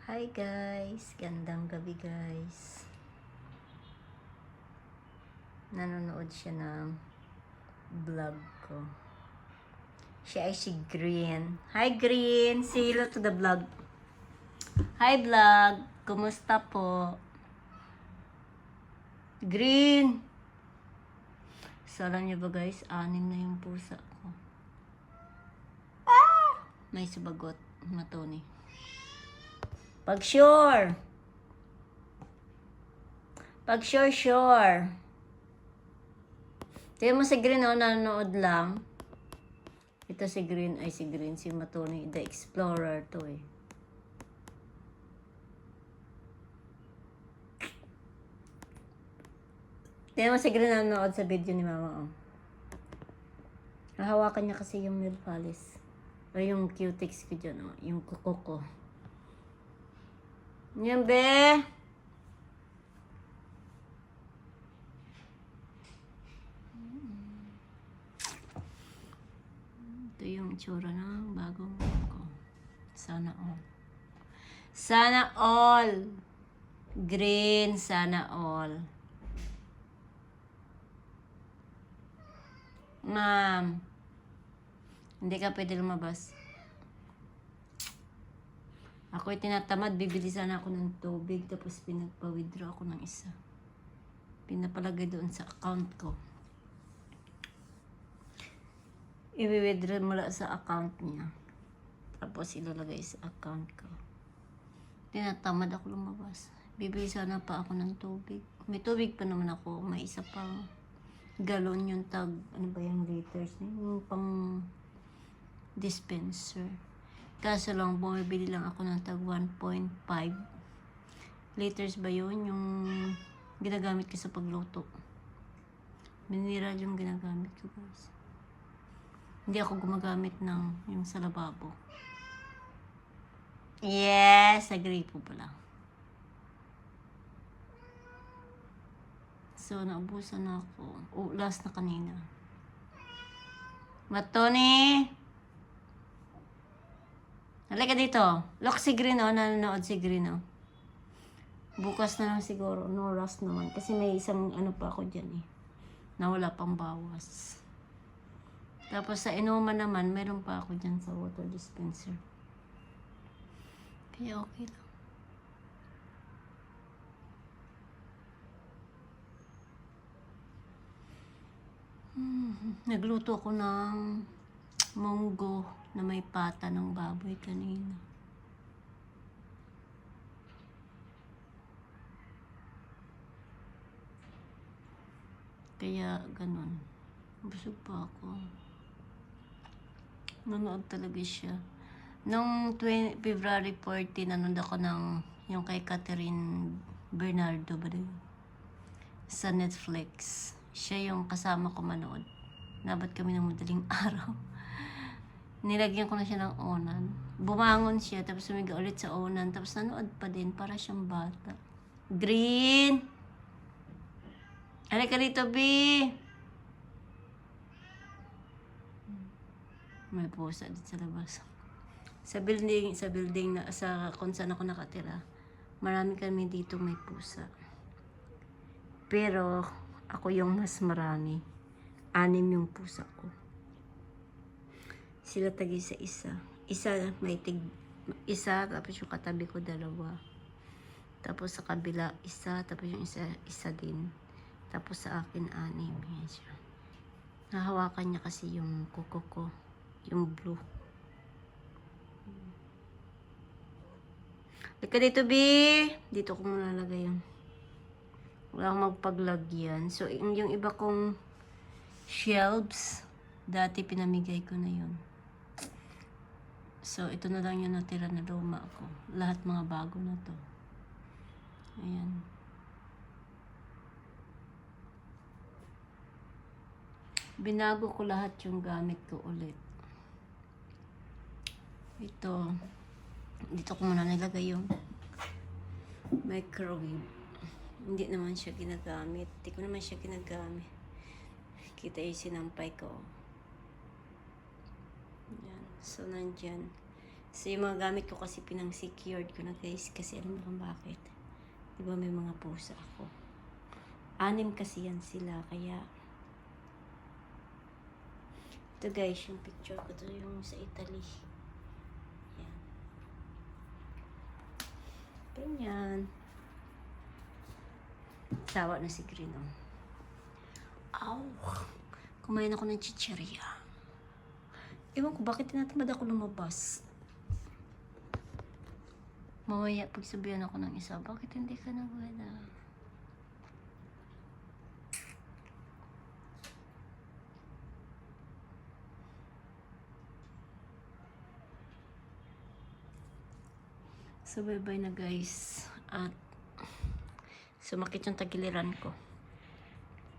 Hi guys, gandang gabi guys. Nanonood siya ng vlog ko. Siya ay si Green. Hi Green, say hello to the vlog. Hi vlog, kumusta po? Green! So alam niyo ba guys, 6 na yung pusa ko. May subagot, matoni. Pag sure, sure. Tingnan mo si Green, nanonood lang. Ito si Green, si Matoni, the Explorer to eh. Tingnan mo si Green, nanonood sa video ni Mama, oh. Nahawakan niya kasi yung nail polish. O yung cutex ko dyan, oh. Yung kuko ko. Yan, be! Ito yung tsura ng bagong ko. Sana all. Sana all! Green, sana all. Ma'am, hindi ka pwede lumabas. Ako'y tinatamad, bibili sana ako ng tubig, tapos pinagpa-withdraw ako ng isa. Pinapalagay doon sa account ko. I-withdraw mula sa account niya. Tapos ilalagay sa account ko. Tinatamad ako lumabas. Bibili sana pa ako ng tubig. May tubig pa naman ako. May isa pang galon yung tag. Ano ba yung liters? Yung pang dispenser. Kaso lang, bumibili lang ako ng tag 1.5 liters ba yun? Yung ginagamit ko sa pagluto. Mineral yung ginagamit ko, guys. Hindi ako gumagamit ng yung sa lababo. Yes! Agree po pala. So, naubusan na ako. Oh, last na kanina. Matoni! Halika dito. Look si Green, oh. Nanonood si Green, oh. Bukas na lang siguro. No rush naman. Kasi may isang ano pa ako dyan, eh. Na wala pang bawas. Tapos sa inuman naman, meron pa ako dyan sa water dispenser. Kaya okay lang. Nagluto ako ng munggo na may pata ng baboy kanina. Kaya ganun. Busog pa ako. Nanood talaga siya. Nung February 14, nanood ako ng yung kay Catherine Bernardo ba rin? Sa Netflix. Siya yung kasama ko manood. Nabat kami ng madaling araw. Nilagyan ko na siya ng onan. Bumangon siya, tapos sumiga ulit sa onan. Tapos nanood pa din, para siyang bata. Green! Halika dito, B! May pusa dito sa labas. Sa building na, sa kung saan ako nakatira, marami kami dito may pusa. Pero, ako yung mas marami. 6 yung pusa ko. Sila tagi sa isa. Isa, tapos yung katabi ko 2. Tapos sa kabila, isa, tapos yung isa din. Tapos sa akin, 6. Yan siya. Nahawakan niya kasi yung kuko ko. Yung blue. Lika dito, B! Dito ko muna nalagay yun. Wala akong magpaglagyan. So, yung iba kong shelves, dati pinamigay ko na yun. So, ito na lang yung natira na luma ko. Lahat mga bago na to. Ayan. Binago ko lahat yung gamit ko ulit. Ito. Dito ko muna nilagay yung microwave. Hindi naman siya ginagamit. Hindi ko naman siya ginagamit. Kita yung sinampay ko. Yan. So, nandyan. So, yung mga gamit ko kasi pinang-secured ko na guys. Kasi alam mo kung bakit? Diba may mga pusa ako. 6 kasi yan sila. Kaya, ito guys, yung picture ko to yung sa Italy. Yan. Ganyan. Sawa na si Green, oh. Ow! Kumain ako ng chicheria. Ewan ko, bakit tinatamad ako lumabas? Mamaya, pagsabihan ako ng isa, bakit hindi ka nagwala? So, bye-bye na guys. At sumakit yung tagiliran ko.